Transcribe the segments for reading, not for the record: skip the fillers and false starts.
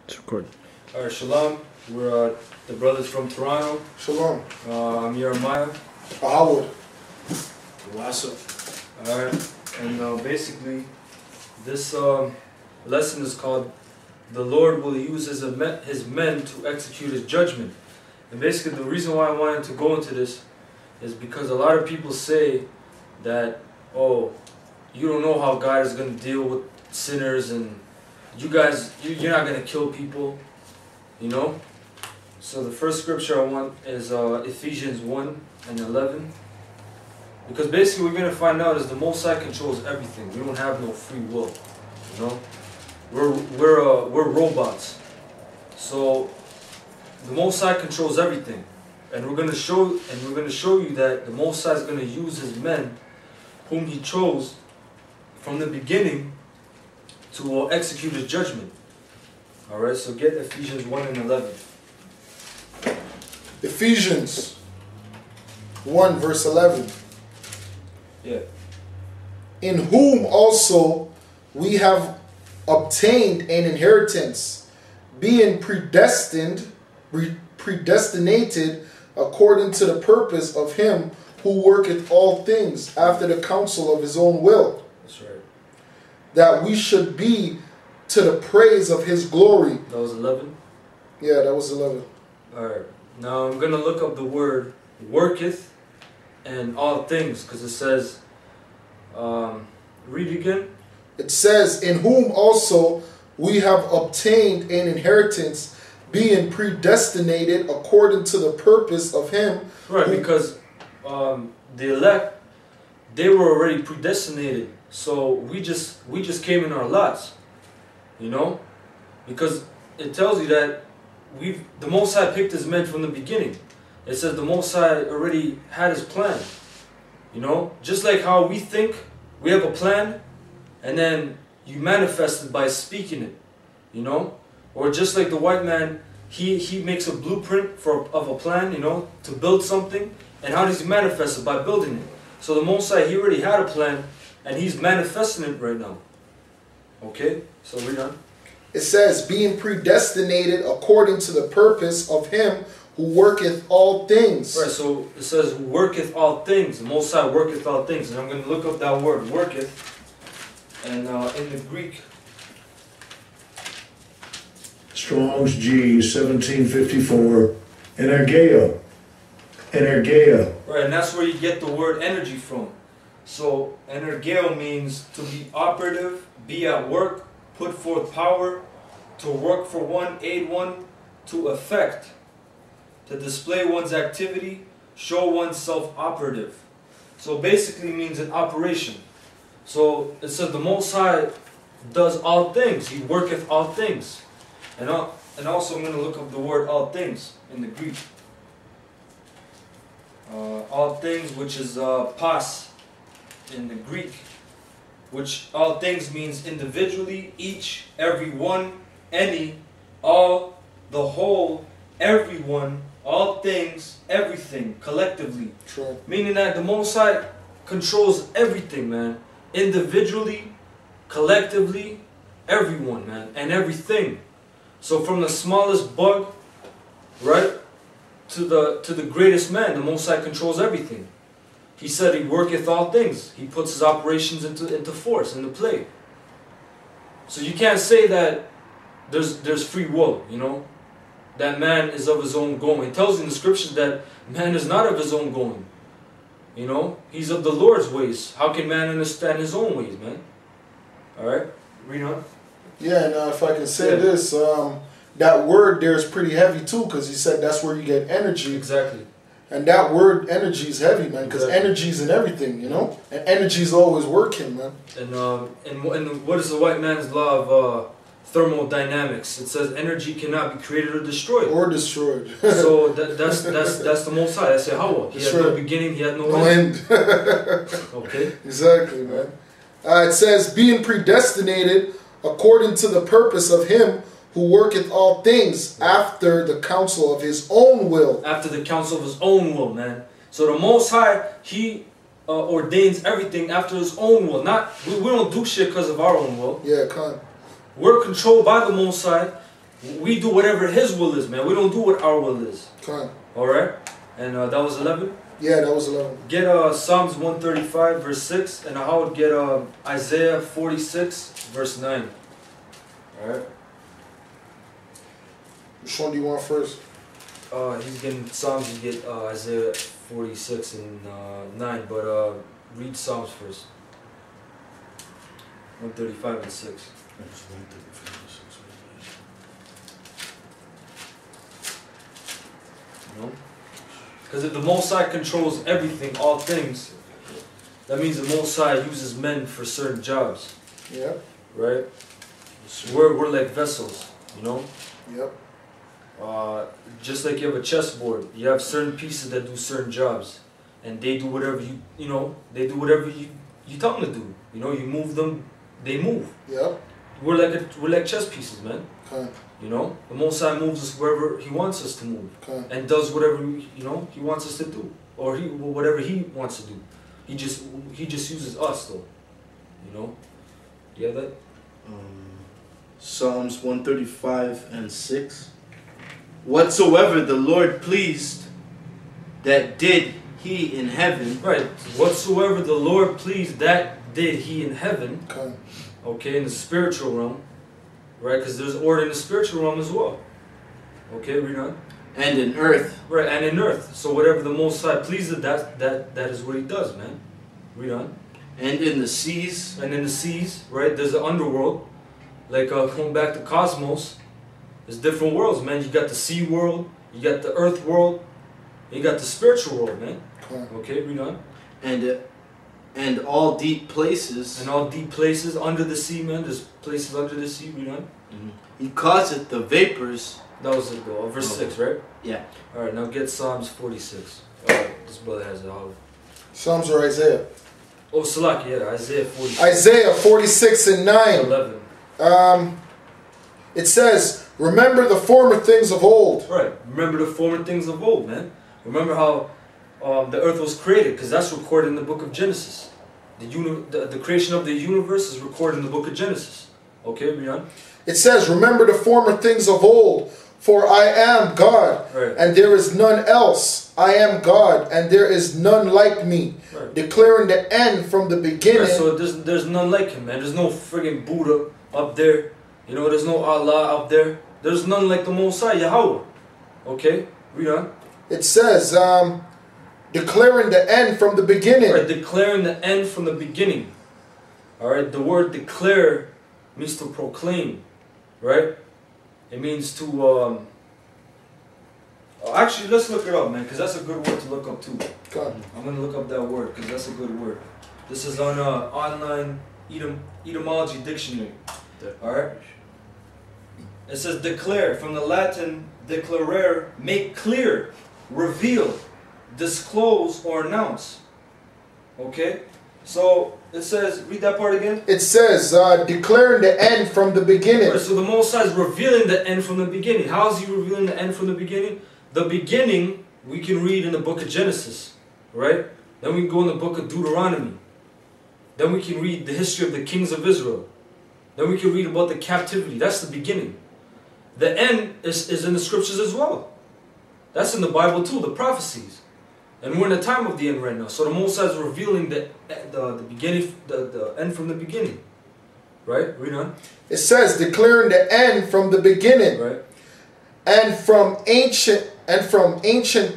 It's recording. Alright, shalom. We're the brothers from Toronto. Shalom. I'm Jeremiah. Howard. Wassa. Alright, and basically, this lesson is called "The Lord Will Use His Men to Execute His Judgment." And basically, the reason why I wanted to go into this is because a lot of people say that, oh, you don't know how God is going to deal with sinners, and you guys, you're not going to kill people, you know? So the first scripture I want is Ephesians 1:11. Because basically what we're going to find out is the Most High controls everything. We don't have no free will, you know? We're robots. So the Most High controls everything. And we're going to show you that the Most High is going to use His men whom He chose from the beginning to execute His judgment. Alright, so get Ephesians 1:11. Ephesians 1 verse 11. Yeah. In whom also we have obtained an inheritance, being predestinated according to the purpose of Him who worketh all things after the counsel of His own will. That's right. That we should be to the praise of His glory. That was 11? Yeah, that was 11. Alright. Now I'm going to look up the word worketh and all things, because it says, read again. It says, in whom also we have obtained an inheritance, being predestinated according to the purpose of Him. Right, because the elect, they were already predestinated. So we just came in our lots, you know, because it tells you that the Most High picked His men from the beginning. It says the Most High already had His plan, you know, just like how we think we have a plan, and then you manifest it by speaking it, you know, or just like the white man, he makes a blueprint of a plan, you know, to build something, and how does he manifest it? By building it. So the Most High, He already had a plan, and He's manifesting it right now. Okay, so read on. It says, being predestinated according to the purpose of Him who worketh all things. Right, so it says, who worketh all things. The Most High worketh all things. And I'm going to look up that word, worketh. And in the Greek, Strong's G 1754, energeia. Energeia. right, and that's where you get the word energy from. So energeia means to be operative, be at work, put forth power, to work for one, aid one, to effect, to display one's activity, show oneself operative. So basically means an operation. So it says the Most High does all things. He worketh all things. And also I'm going to look up the word all things in the Greek. All things, which is pas in the Greek, which all things means individually, each, every one, any, all, the whole, everyone, all things, everything, collectively. True. Meaning that the Most High controls everything, man. Individually, collectively, everyone, man, and everything. So from the smallest bug, right, to the greatest man, the Most High controls everything. He said He worketh all things. He puts His operations into force, into play. So you can't say that there's free will, you know, that man is of his own going. It tells you in the scriptures that man is not of his own going. You know, he's of the Lord's ways. How can man understand his own ways, man? Alright, read on. Yeah, and if I can say this, that word there is pretty heavy too, because He said that's where you get energy. Exactly. And that word energy is heavy, man, because energy is in everything, you know? And energy is always working, man. And what is the white man's law of thermodynamics? It says energy cannot be created or destroyed. Or destroyed. So that's the Most High. That's Yahweh. He had no beginning, He had no end. Okay. Exactly, man. It says, being predestinated according to the purpose of Him who worketh all things after the counsel of His own will. After the counsel of His own will, man. So the Most High, He ordains everything after His own will. Not we don't do shit because of our own will. Yeah, con. We're controlled by the Most High, we do whatever His will is, man. We don't do what our will is. Come. All right, and that was 11. Yeah, that was 11. Get Psalms 135 verse 6, and I would get Isaiah 46 verse 9. All right. Which one do you want first? He's getting Psalms. You get Isaiah 46 and 9, but read Psalms first. 135 and 6. You know? Because if the Most High controls everything, all things, that means the Most High uses men for certain jobs. Yeah. Right? We're like vessels, you know? Yep. Just like you have a chessboard, you have certain pieces that do certain jobs, and they do whatever they do whatever you tell them to do. You know, you move them, they move. Yep. We're like chess pieces, man. Okay. You know, the Most High moves us wherever He wants us to move, okay. and does whatever He wants us to do, or whatever He wants to do. He just uses us though. You know, you have that. Psalms 135 and 6. Whatsoever the Lord pleased, that did He in heaven. Right. Whatsoever the Lord pleased, that did He in heaven. Okay. Okay, in the spiritual realm. Right, because there's order in the spiritual realm as well. Okay, read on. And in earth. Right, and in earth. So whatever the Most High pleases, that is what He does, man. Read on. And in the seas. And in the seas, right, there's the underworld. Like going back to cosmos, there's different worlds, man. You got the sea world, you got the earth world, you got the spiritual world, man. Okay, read on. And all deep places. And all deep places under the sea, man. There's places under the sea, read on. Mm-hmm. He causeth the vapors. That was it, though. Verse 6, right? Yeah. Alright, now get Psalms 46. Alright, this brother has it. Psalms or Isaiah? Oh, Salaki, yeah, Isaiah 46. Isaiah 46 and 9. 11. It says, remember the former things of old. Right, remember the former things of old, man. Remember how the earth was created, because that's recorded in the book of Genesis. The creation of the universe is recorded in the book of Genesis. Okay, Rian? It says, remember the former things of old, for I am God, right. and there is none else. I am God, and there is none like me, right. declaring the end from the beginning. Right, so there's none like Him, man. There's no friggin' Buddha up there. You know, there's no Allah up there. There's none like the Most High, Yahweh. Okay, read on. It says, declaring the end from the beginning. Right, declaring the end from the beginning. Alright, the word declare means to proclaim. Right? It means to, actually, let's look it up, man, because that's a good word to look up too. God. I'm going to look up that word, because that's a good word. This is on online etymology dictionary. Alright? It says declare, from the Latin declarare, make clear, reveal, disclose, or announce. Okay? So it says, read that part again. It says, declaring the end from the beginning. Right, so the Most High is revealing the end from the beginning. How is He revealing the end from the beginning? The beginning we can read in the book of Genesis, right? Then we can go in the book of Deuteronomy. Then we can read the history of the kings of Israel. Then we can read about the captivity. That's the beginning. The end is in the scriptures as well. That's in the Bible too, the prophecies. And we're in the time of the end right now. So the Most High is revealing the beginning, the end from the beginning. Right? Read on. It says, declaring the end from the beginning. Right. And from ancient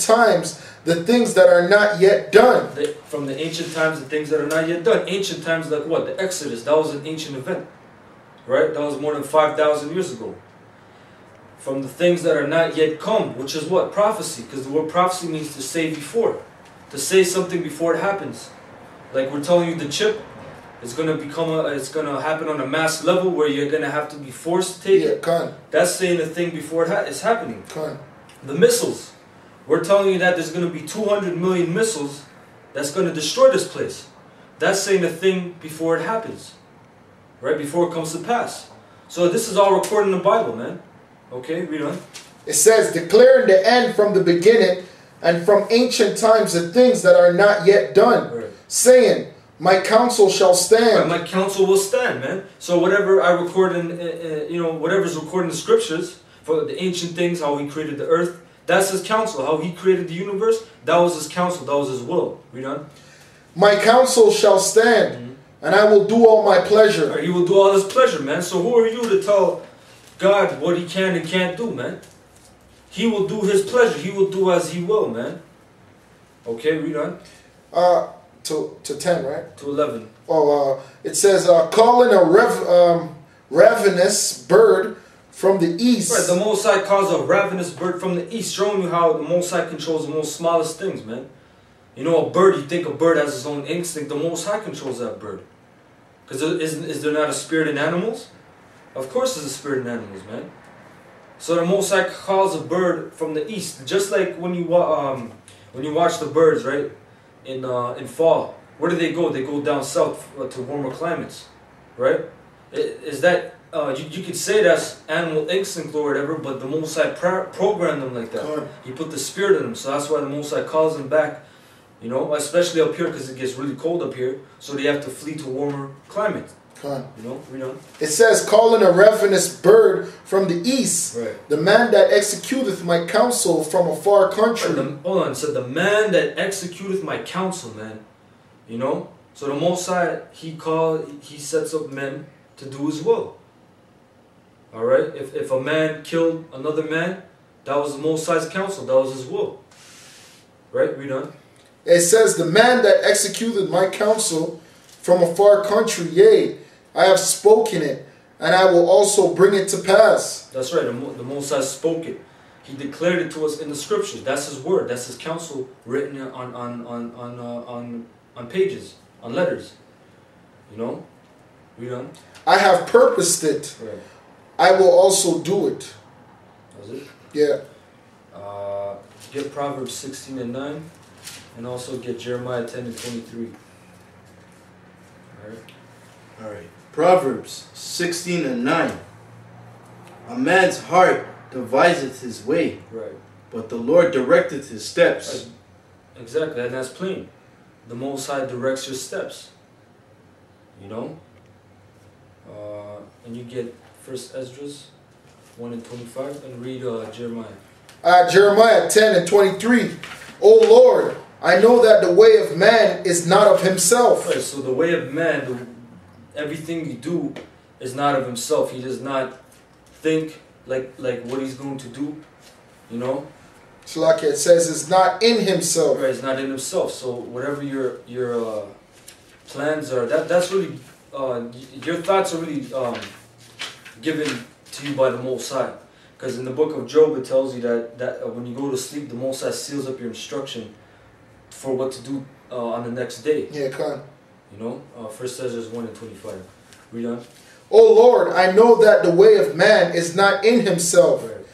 times, the things that are not yet done. From the ancient times, the things that are not yet done. Ancient times like what? The Exodus. That was an ancient event. Right? That was more than 5,000 years ago. From the things that are not yet come, which is what? Prophecy. Because the word prophecy means to say before. To say something before it happens. Like we're telling you the chip is going to it's going to happen on a mass level where you're going to have to be forced to take it. Con. That's saying the thing before it's happening. Con. The missiles. We're telling you that there's going to be 200 million missiles that's going to destroy this place. That's saying the thing before it happens. Right? Before it comes to pass. So this is all recorded in the Bible, man. Okay, read on. It says, declaring the end from the beginning, and from ancient times the things that are not yet done, right. Saying, my counsel shall stand. Right, my counsel will stand, man. So whatever I record in, whatever's recorded in the scriptures, For the ancient things, how he created the earth, that's his counsel. How he created the universe, that was his counsel, that was his will. Read on. My counsel shall stand, and I will do all my pleasure. He will do all his pleasure, man. So who are you to tell God what he can and can't do, man? He will do his pleasure. He will do as he will, man. Okay, read on. To 10, right? To 11. Oh, it says, calling a ravenous bird from the east. Right, the Most High calls a ravenous bird from the east, showing you how the Most High controls the most smallest things, man. You know, a bird, you think a bird has its own instinct, the Most High controls that bird. Because is there not a spirit in animals? Of course there's a spirit in animals, man. So the Most High calls a bird from the east. Just like when you watch the birds, right, in fall. Where do they go? They go down south to warmer climates, right? Is that, you could say that's animal instinct or whatever, but the Most High programmed them like that. He put the spirit in them, so that's why the Most High calls them back. You know, especially up here because it gets really cold up here, so they have to flee to warmer climate. You know, it says, calling a ravenous bird from the east, right. The man that executeth my counsel from a far country. Hold on, it said the man that executeth my counsel, man. You know, so the Most High, he sets up men to do his will. All right, if a man killed another man, that was the Most High's counsel, that was his will. Right, read on. It says, the man that executed my counsel from a far country, yea, I have spoken it, and I will also bring it to pass. That's right, the Most High spoke it. He declared it to us in the scriptures. That's his word, that's his counsel written on pages, on letters. You know? Read on. I have purposed it. Right. I will also do it. That's it? Yeah. Get Proverbs 16 and 9. And also get Jeremiah 10 and 23. Alright. Proverbs 16 and 9. A man's heart deviseth his way, right, but the Lord directeth his steps. Right. Exactly, and that's plain. The Most High directs your steps. You know? And you get 1 Esdras 1 and 25 and read Jeremiah. Jeremiah 10 and 23. O Lord, I know that the way of man is not of himself. Right, so the way of man, everything you do is not of himself. He does not think like what he's going to do, you know? So like it says, it's not in himself. Right, it's not in himself. So whatever your plans are, that's really, your thoughts are really given to you by the Most High. Because in the book of Job, it tells you that when you go to sleep, the Most High seals up your instruction for what to do on the next day. Yeah, come. You know, 1 Esdras 1 and 25. Read on. O Lord, I know that the way of man is not in himself. Right.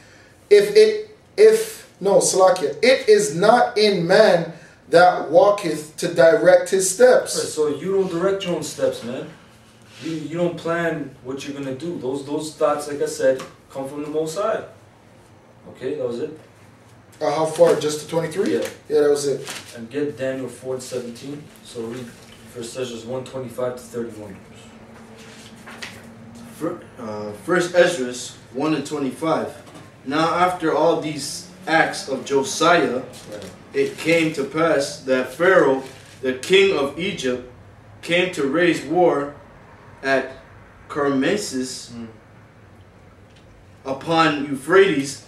Salakia, it is not in man that walketh to direct his steps. Right, so you don't direct your own steps, man. You don't plan what you're gonna do. Those thoughts, like I said, come from the Most High. Okay, that was it. How far? Just to 23? Yeah. Yeah, that was it. And get Daniel 4 and 17. So read 1 Esdras 1:25 to 31. First Esdras 1 and 25. Now after all these acts of Josiah, it came to pass that Pharaoh, the king of Egypt, came to raise war at Carmesis upon Euphrates.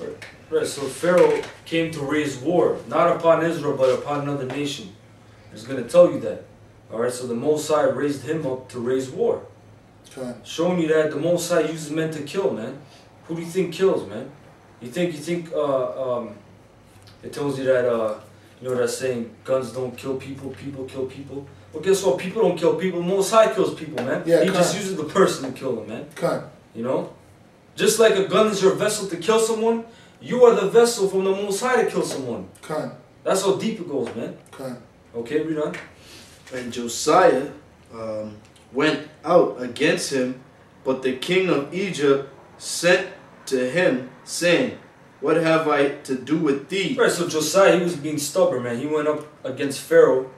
Right, so Pharaoh came to raise war, not upon Israel, but upon another nation. It's going to tell you that. Alright, so the Most High raised him up to raise war. Okay. Showing you that the Most High uses men to kill, man. Who do you think kills, man? You think it tells you that, you know that saying, guns don't kill people, people kill people? Well, guess what? People don't kill people. Most High kills people, man. Yeah, he just uses the person to kill them, man. Okay. You know? Just like a gun is your vessel to kill someone, you are the vessel from the Most High to kill someone. Okay. That's how deep it goes, man. Okay. Okay, read on. And Josiah went out against him, but the king of Egypt sent to him, saying, what have I to do with thee? Right, so Josiah, he was being stubborn, man. He went up against Pharaoh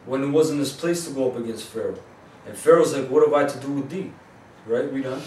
when it wasn't his place to go up against Pharaoh. And Pharaoh's like, what have I to do with thee? Right, read on.